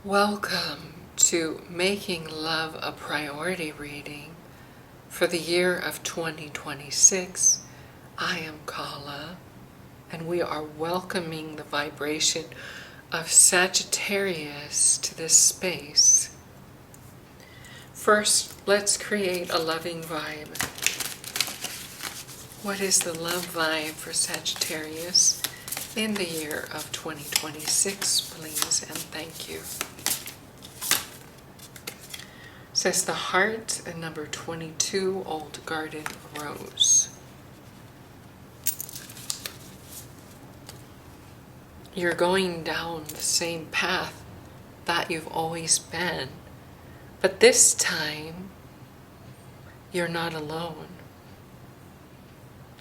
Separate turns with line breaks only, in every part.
Welcome to Making Love a Priority reading for the year of 2026. I am Kala, and we are welcoming the vibration of Sagittarius to this space. First, let's create a loving vibe. What is the love vibe for Sagittarius in the year of 2026, please, and thank you. Says the heart and number 22, Old Garden Rose. You're going down the same path that you've always been, but this time you're not alone.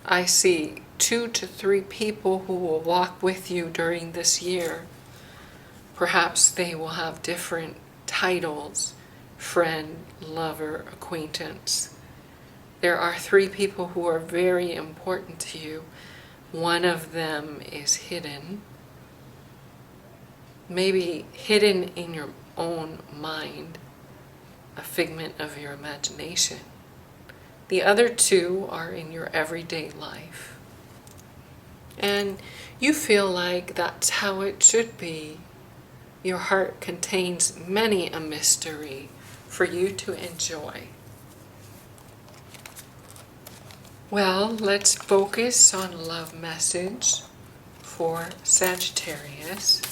I see 2 to 3 people who will walk with you during this year. Perhaps they will have different titles: friend, lover, acquaintance. There are 3 people who are very important to you. One of them is hidden, maybe hidden in your own mind, a figment of your imagination. The other 2 are in your everyday life. And you feel like that's how it should be. Your heart contains many a mystery for you to enjoy. Well, let's focus on love message for Sagittarius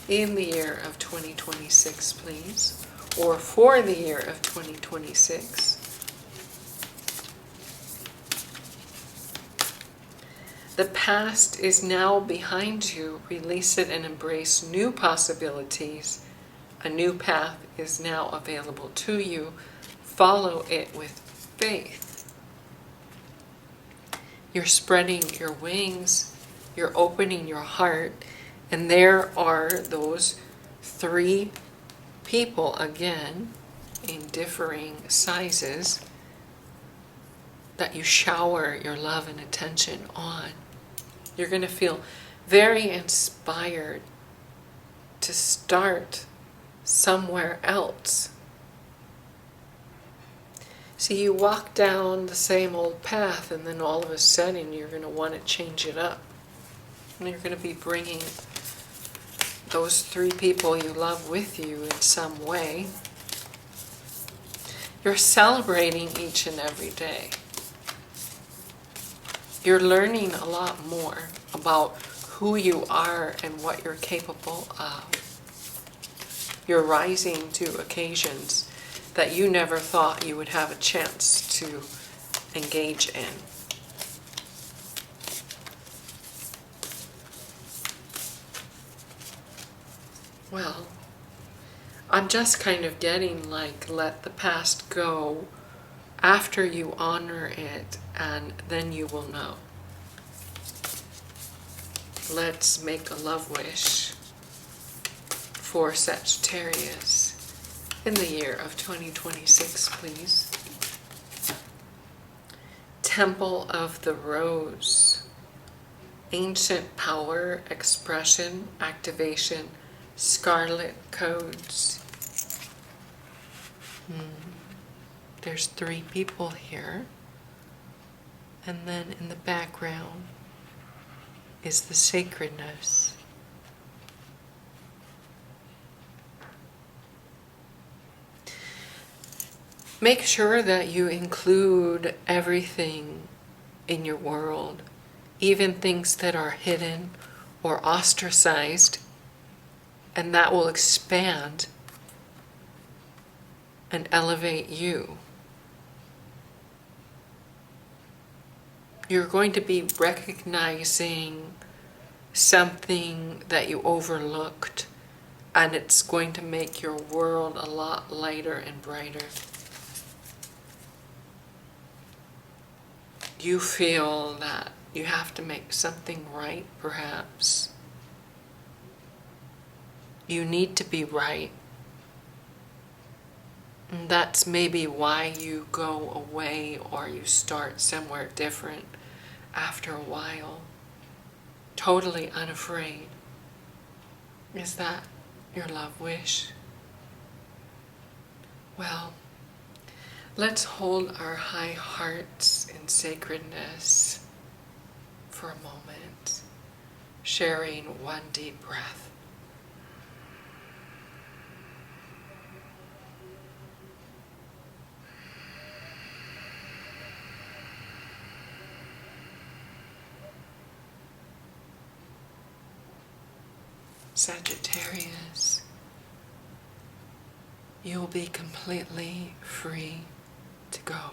in the year of 2026, please, or for the year of 2026. The past is now behind you. Release it and embrace new possibilities. A new path is now available to you. Follow it with faith. You're spreading your wings. You're opening your heart. And there are those 3 people, again, in differing sizes, that you shower your love and attention on. You're going to feel very inspired to start somewhere else. See, you walk down the same old path, and then all of a sudden you're going to want to change it up. And you're going to be bringing those 3 people you love with you in some way. You're celebrating each and every day. You're learning a lot more about who you are and what you're capable of. You're rising to occasions that you never thought you would have a chance to engage in. Well, I'm just kind of getting like, let the past go after you honor it, and then you will know. Let's make a love wish for Sagittarius in the year of 2026, please. Temple of the Rose. Ancient power, expression, activation, scarlet codes. There's 3 people here. And then in the background is the sacredness. Make sure that you include everything in your world, even things that are hidden or ostracized, and that will expand and elevate you. You're going to be recognizing something that you overlooked, and it's going to make your world a lot lighter and brighter. You feel that you have to make something right, perhaps. You need to be right. And that's maybe why you go away or you start somewhere different after a while. Totally unafraid. Is that your love wish Well, let's hold our high hearts in sacredness for a moment, sharing one deep breath. Sagittarius, you'll be completely free to go.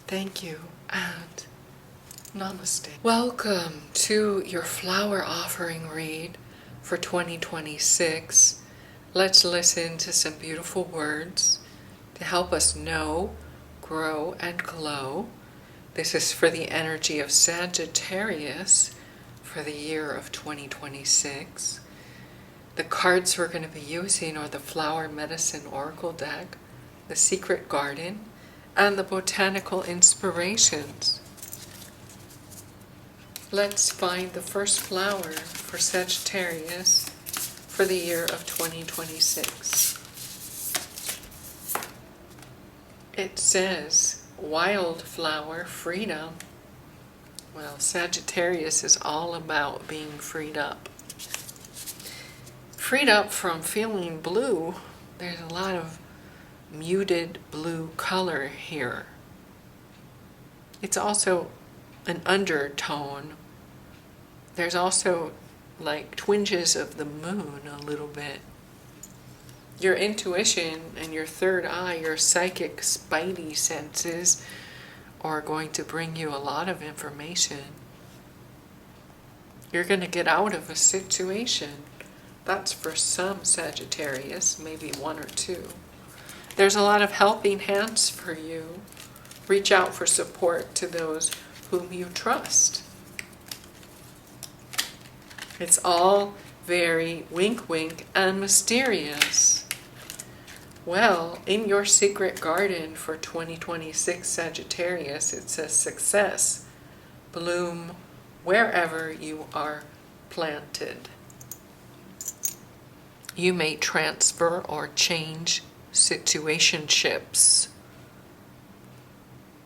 Thank you and namaste. Welcome to your flower offering read for 2026. Let's listen to some beautiful words to help us know, grow, and glow. This is for the energy of Sagittarius for the year of 2026. The cards we're going to be using are the Flower Medicine Oracle deck, the Secret Garden, and the Botanical Inspirations. Let's find the first flower for Sagittarius for the year of 2026. It says, wildflower freedom. Well, Sagittarius is all about being freed up. Freed up from feeling blue. There's a lot of muted blue color here. It's also an undertone. There's also like twinges of the moon a little bit. Your intuition and your third eye, your psychic spidey senses are going to bring you a lot of information. You're going to get out of a situation. That's for some Sagittarius, maybe one or two. There's a lot of helping hands for you. Reach out for support to those whom you trust. It's all very wink wink and mysterious. Well, in your secret garden for 2026 Sagittarius, it says success, bloom wherever you are planted. You may transfer or change situationships.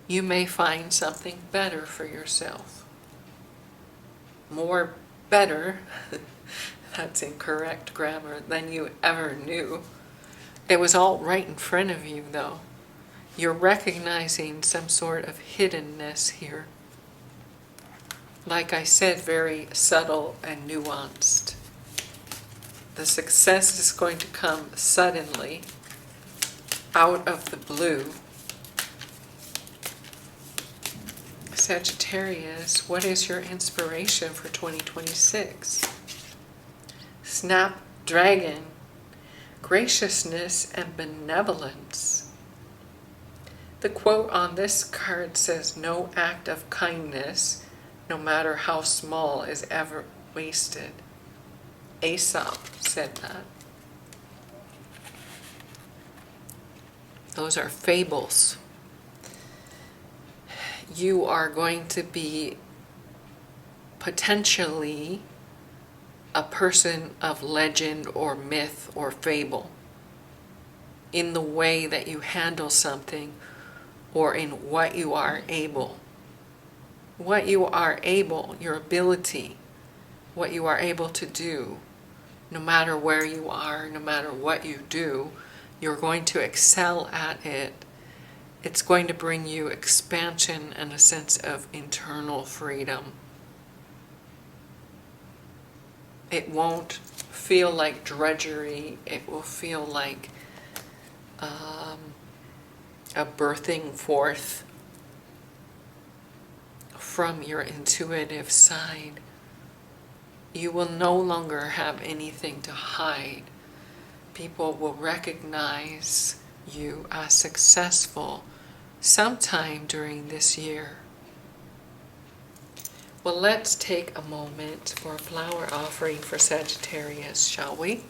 You may find something better for yourself. More better, that's incorrect grammar, than you ever knew. It was all right in front of you, though. You're recognizing some sort of hiddenness here. Like I said, very subtle and nuanced. The success is going to come suddenly, out of the blue. Sagittarius, what is your inspiration for 2026? Snapdragon. Graciousness and benevolence. The quote on this card says, no act of kindness, no matter how small, is ever wasted. Aesop said that. Those are fables. You are going to be potentially a person of legend or myth or fable in the way that you handle something or in what you are able. What you are able, your ability, what you are able to do, no matter where you are, no matter what you do, you're going to excel at it. It's going to bring you expansion and a sense of internal freedom. It won't feel like drudgery. It will feel like a birthing forth from your intuitive side. You will no longer have anything to hide. People will recognize you as successful sometime during this year. Well, let's take a moment for a flower offering for Sagittarius, shall we?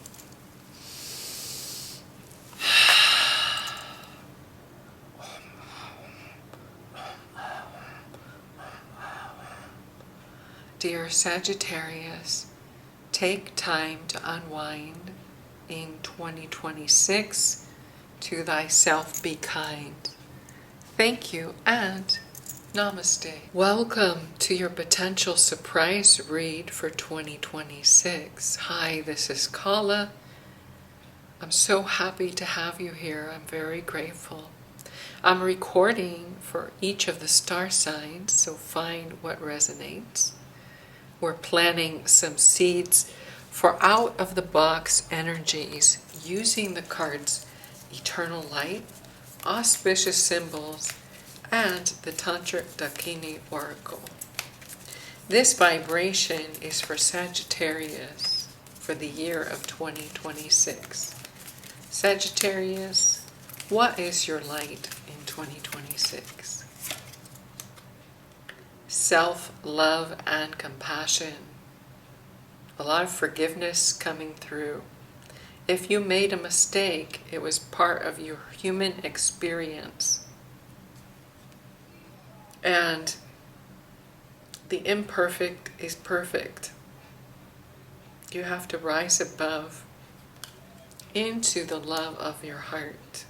Dear Sagittarius, take time to unwind in 2026. To thyself be kind. Thank you and namaste. Welcome to your potential surprise read for 2026. Hi, this is Kala. I'm so happy to have you here. I'm very grateful. I'm recording for each of the star signs, so find what resonates. We're planting some seeds for out of the box energies using the cards Eternal Light, Auspicious Symbols, and the Tantric Dakini Oracle. This vibration is for Sagittarius for the year of 2026. Sagittarius, what is your light in 2026? Self-love and compassion. A lot of forgiveness coming through. If you made a mistake, it was part of your human experience. And the imperfect is perfect. You have to rise above into the love of your heart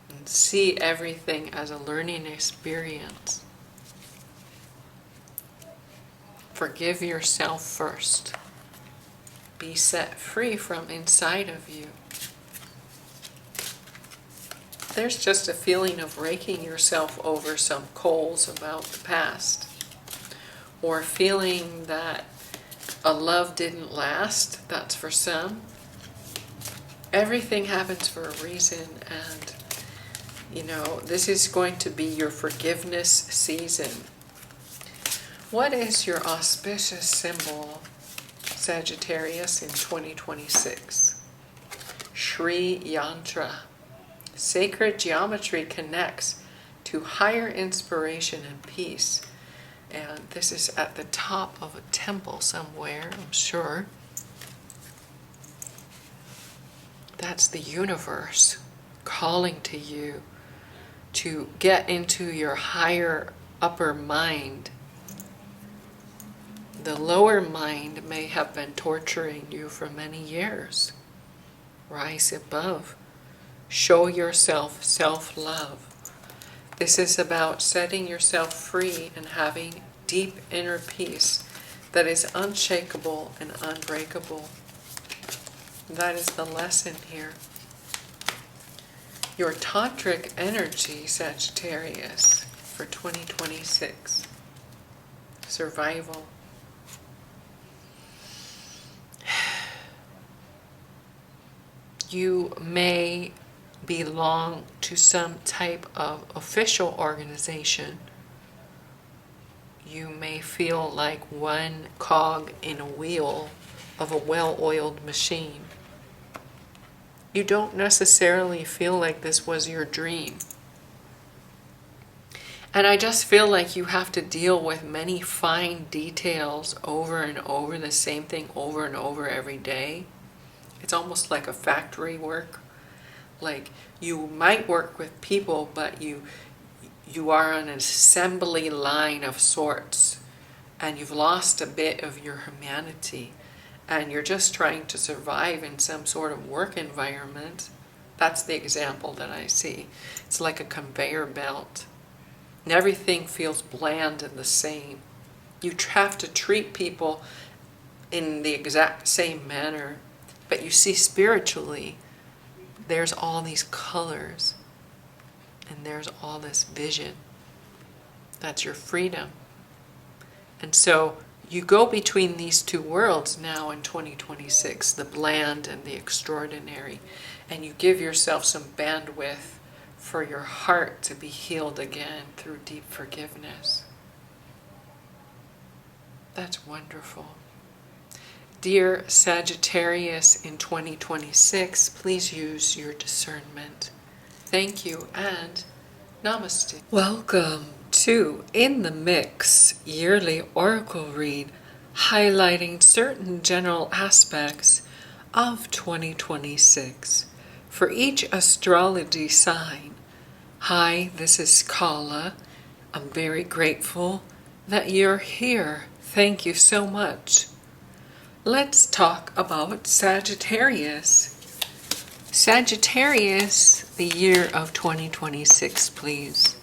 and see everything as a learning experience. Forgive yourself first. Be set free from inside of you. There's just a feeling of raking yourself over some coals about the past, or feeling that a love didn't last. That's for some. Everything happens for a reason, and this is going to be your forgiveness season. What is your auspicious symbol, Sagittarius, in 2026? Shri Yantra. Sacred geometry connects to higher inspiration and peace. And this is at the top of a temple somewhere, I'm sure. That's the universe calling to you to get into your higher upper mind. The lower mind may have been torturing you for many years. Rise above. Show yourself self-love. This is about setting yourself free and having deep inner peace that is unshakable and unbreakable. That is the lesson here. Your tantric energy, Sagittarius, for 2026. Survival. You may belong to some type of official organization. You may feel like one cog in a wheel of a well-oiled machine. You don't necessarily feel like this was your dream. And I just feel like you have to deal with many fine details over and over, the same thing over and over every day. It's almost like a factory work. Like you might work with people, but you are on an assembly line of sorts, and you've lost a bit of your humanity, and you're just trying to survive in some sort of work environment. That's the example that I see. It's like a conveyor belt, and everything feels bland and the same. You have to treat people in the exact same manner. But you see, spiritually, there's all these colors and there's all this vision. That's your freedom. And so you go between these two worlds now in 2026, the bland and the extraordinary, and you give yourself some bandwidth for your heart to be healed again through deep forgiveness. That's wonderful. Dear Sagittarius in 2026, please use your discernment. Thank you and namaste. Welcome to In the Mix yearly oracle read, highlighting certain general aspects of 2026 for each astrology sign. Hi, this is Kala. I'm very grateful that you're here. Thank you so much. let's talk about Sagittarius. Sagittarius, the year of 2026, please.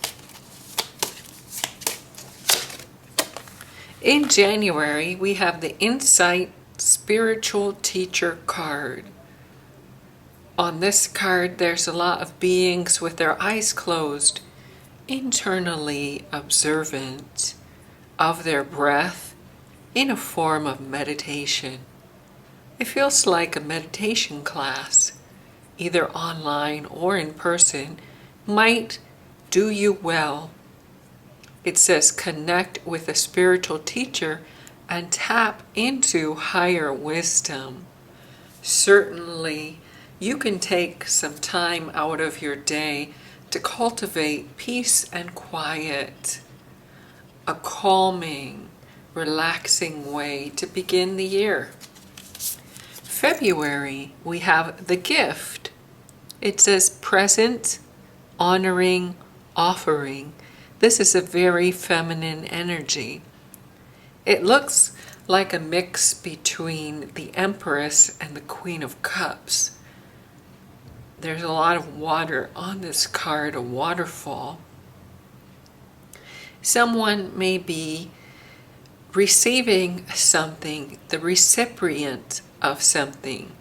In January, we have the Insight Spiritual Teacher card. On this card, there's a lot of beings with their eyes closed, internally observant of their breath in a form of meditation. It feels like a meditation class, either online or in person, might do you well. It says connect with a spiritual teacher and tap into higher wisdom. Certainly, you can take some time out of your day to cultivate peace and quiet, a calming, relaxing way to begin the year. February, we have the gift. It says present, honoring, offering. This is a very feminine energy. It looks like a mix between the Empress and the Queen of Cups. There's a lot of water on this card, a waterfall. Someone may be receiving something, the recipient of something.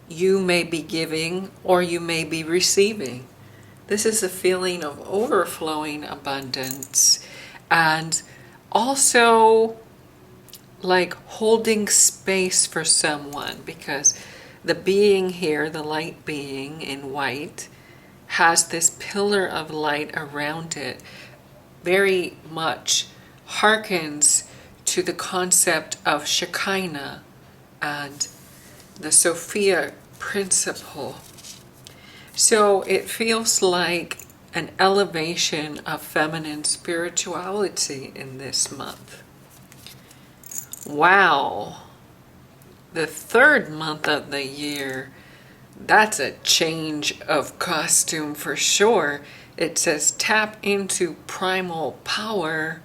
You may be giving or you may be receiving. This is a feeling of overflowing abundance and also like holding space for someone, because the being here, the light being in white, has this pillar of light around it. Very much harkens to the concept of Shekinah and the Sophia principle. So it feels like an elevation of feminine spirituality in this month. Wow. The third month of the year, that's a change of costume for sure. It says tap into primal power.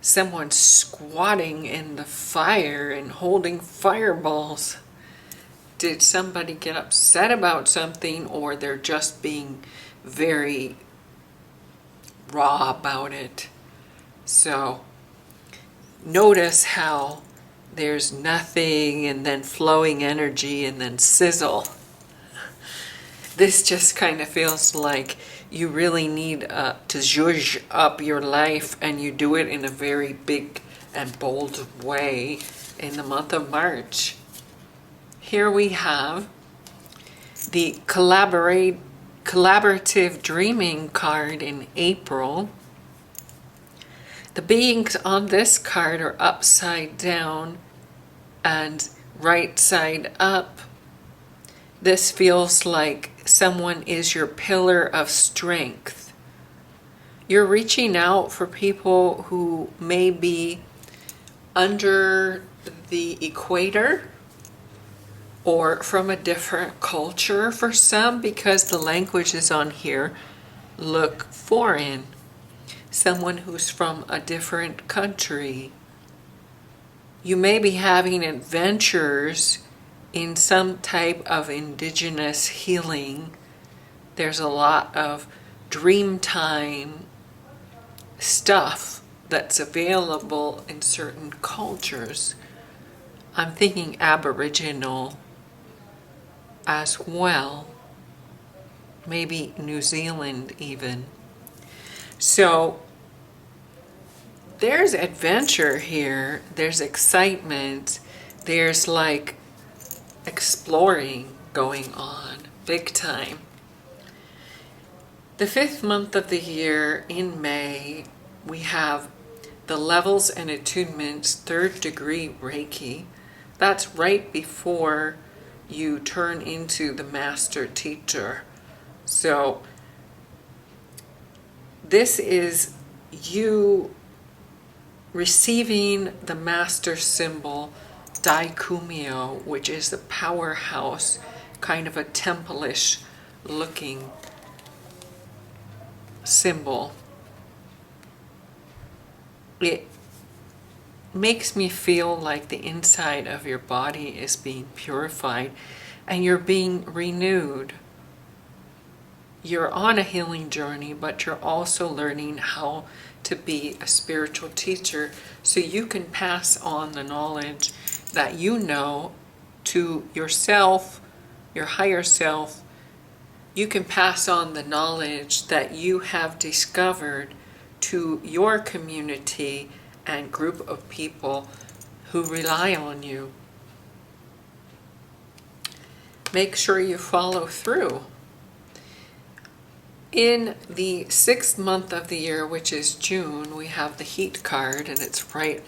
Someone squatting in the fire and holding fireballs. Did somebody get upset about something, or they're just being very raw about it? So notice how there's nothing and then flowing energy and then sizzle. This just kind of feels like you really need to zhuzh up your life, and you do it in a very big and bold way in the month of March. Here we have the collaborative dreaming card in April. The beings on this card are upside down and right side up. This feels like someone is your pillar of strength. You're reaching out for people who may be under the equator or from a different culture for some, because the languages on here look foreign. Someone who's from a different country. You may be having adventures in some type of indigenous healing. There's a lot of dream time stuff that's available in certain cultures. I'm thinking Aboriginal as well, maybe New Zealand even. So there's adventure here, there's excitement, there's like exploring going on big time. The fifth month of the year in May, we have the levels and attunements, 3rd degree Reiki. That's right before you turn into the master teacher. So this is you receiving the master symbol, Daikumyo, which is the powerhouse, kind of a temple-ish looking symbol. It makes me feel like the inside of your body is being purified and you're being renewed. You're on a healing journey, but you're also learning how to be a spiritual teacher so you can pass on the knowledge that you know to yourself, your higher self. You can pass on the knowledge that you have discovered to your community and group of people who rely on you. Make sure you follow through. In the 6th month of the year, which is June, we have the Heat card, and it's right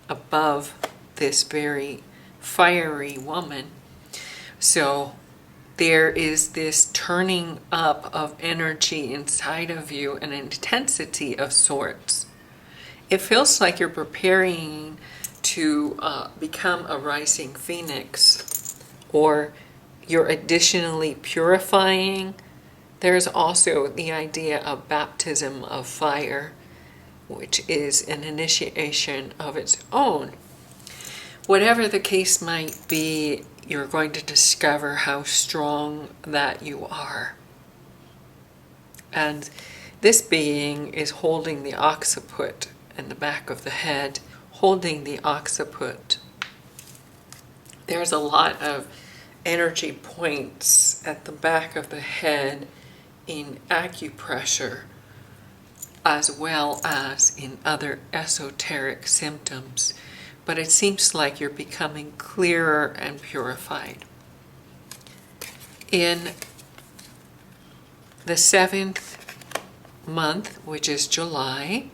above this very fiery woman. So there is this turning up of energy inside of you, an intensity of sorts. It feels like you're preparing to become a rising phoenix, or you're additionally purifying. There's also the idea of baptism of fire, which is an initiation of its own. Whatever the case might be, you're going to discover how strong that you are. And this being is holding the occiput in the back of the head, holding the occiput. There's a lot of energy points at the back of the head in acupressure, as well as in other esoteric symptoms. But it seems like you're becoming clearer and purified. In the 7th month, which is July,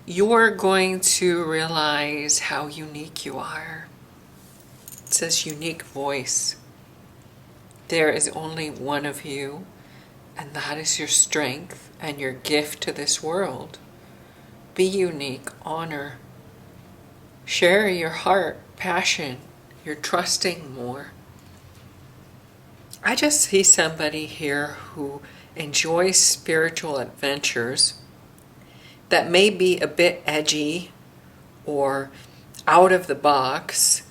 you're going to realize how unique you are. It says unique voice. There is only one of you, and that is your strength and your gift to this world. Be unique, honor. Share your heart, passion. You're trusting more. I just see somebody here who enjoys spiritual adventures that may be a bit edgy or out of the box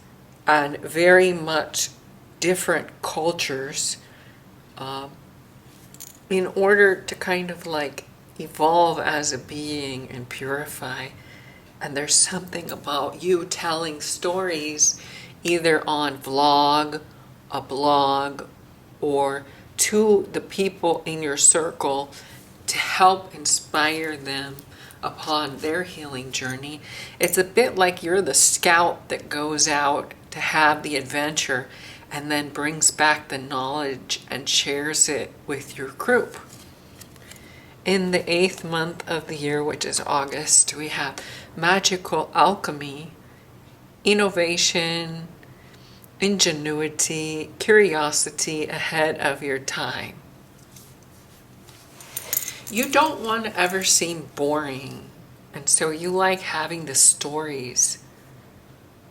and very much different cultures, in order to kind of like evolve as a being and purify. And there's something about you telling stories either on a blog, or to the people in your circle to help inspire them upon their healing journey. It's a bit like you're the scout that goes out to have the adventure and then brings back the knowledge and shares it with your group. In the 8th month of the year, which is August, we have magical alchemy, innovation, ingenuity, curiosity ahead of your time. You don't want to ever seem boring, and so you like having the stories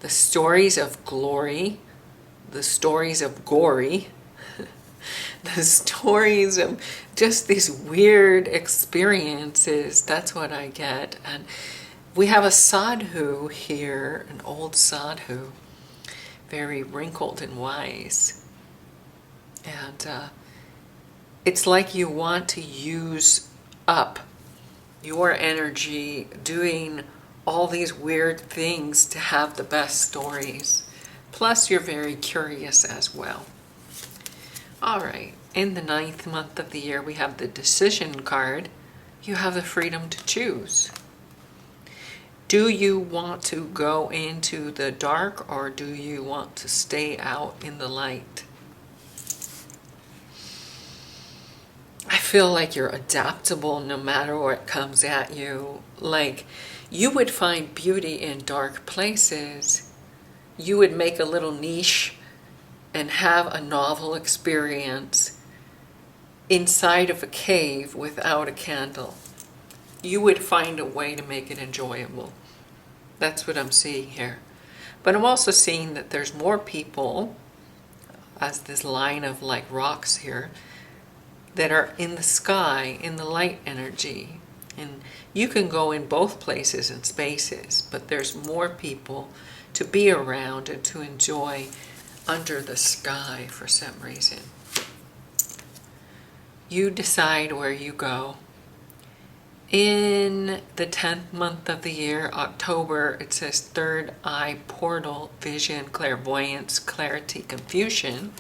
of glory, the stories of gory, the stories of just these weird experiences. That's what I get. And we have a sadhu here, an old sadhu, very wrinkled and wise. And it's like you want to use up your energy doing all these weird things to have the best stories. Plus, you're very curious as well. All right, in the 9th month of the year, we have the decision card. You have the freedom to choose. Do you want to go into the dark, or do you want to stay out in the light? I feel like you're adaptable no matter what comes at you. Like, you would find beauty in dark places. You would make a little niche and have a novel experience inside of a cave without a candle. You would find a way to make it enjoyable. That's what I'm seeing here. But I'm also seeing that there's more people, as this line of like rocks here, that are in the sky, in the light energy. And you can go in both places and spaces, but there's more people to be around and to enjoy under the sky for some reason. You decide where you go. In the 10th month of the year, October, it says third eye portal, vision, clairvoyance, clarity, confusion.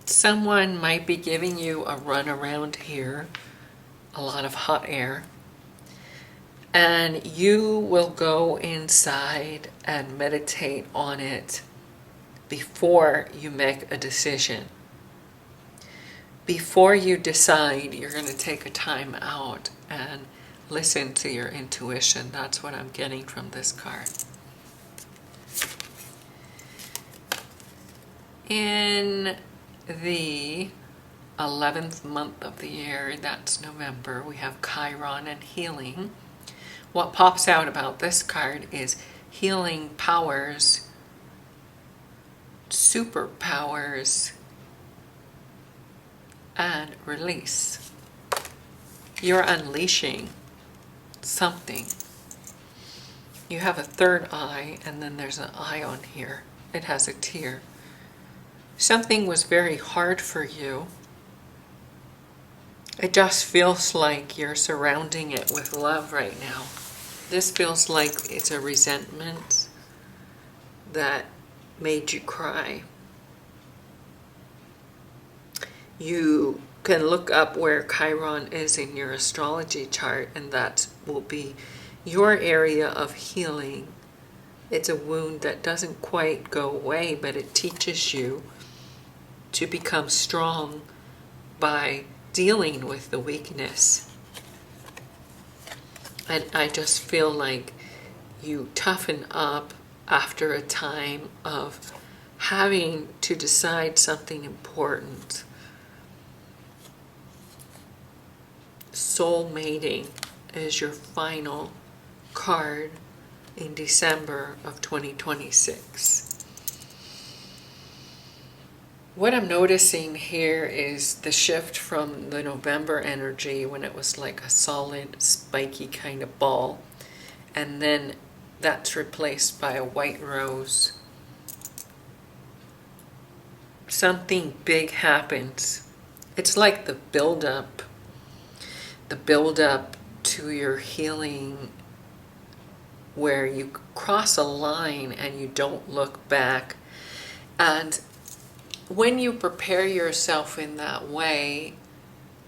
Someone might be giving you a run around here, a lot of hot air, and you will go inside and meditate on it before you make a decision. Before you decide, you're going to take a time out and listen to your intuition. That's what I'm getting from this card. In the 11th month of the year, that's November, we have Chiron and healing. What pops out about this card is healing powers, superpowers, and release. You're unleashing something. You have a third eye, and then there's an eye on here. It has a tear. Something was very hard for you. It just feels like you're surrounding it with love right now. This feels like it's a resentment that made you cry. You can look up where Chiron is in your astrology chart, and that will be your area of healing. It's a wound that doesn't quite go away, but it teaches you to become strong by dealing with the weakness. And I just feel like you toughen up after a time of having to decide something important. Soul mating is your final card in December of 2026. What I'm noticing here is the shift from the November energy when it was like a solid, spiky kind of ball, and then that's replaced by a white rose. Something big happens. It's like the build-up to your healing, where you cross a line and you don't look back. And when you prepare yourself in that way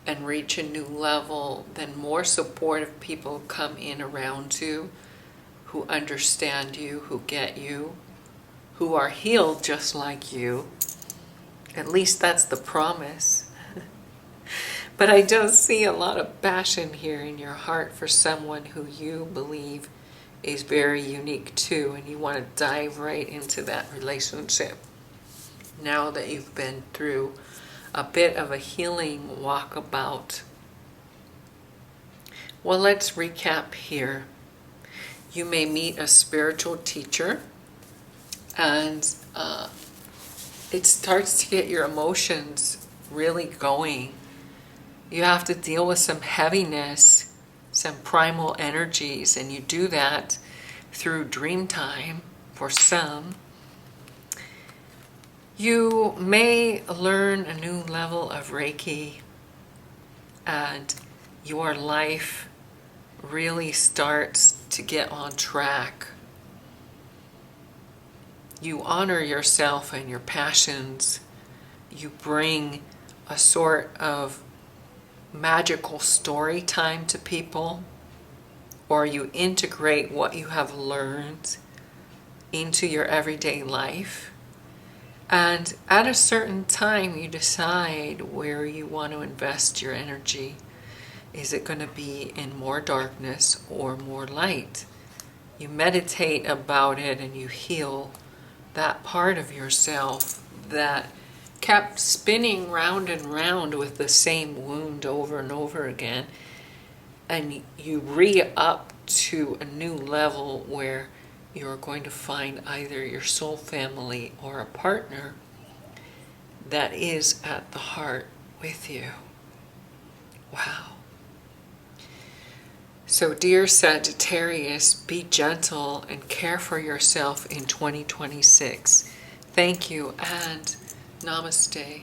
and reach a new level, then more supportive people come in around you who understand you, who get you, who are healed just like you. At least that's the promise. But I just see a lot of passion here in your heart for someone who you believe is very unique too, and you want to dive right into that relationship now that you've been through a bit of a healing walkabout. Well, let's recap here. You may meet a spiritual teacher, and it starts to get your emotions really going. You have to deal with some heaviness, some primal energies, and you do that through dream time for some. You may learn a new level of Reiki, and your life really starts to get on track. You honor yourself and your passions. You bring a sort of magical story time to people, or you integrate what you have learned into your everyday life. And at a certain time, you decide where you want to invest your energy. Is it going to be in more darkness or more light? You meditate about it and you heal that part of yourself that kept spinning round and round with the same wound over and over again. And you re-up to a new level where you're going to find either your soul family or a partner that is at the heart with you. Wow. So dear Sagittarius, be gentle and care for yourself in 2026. Thank you and namaste.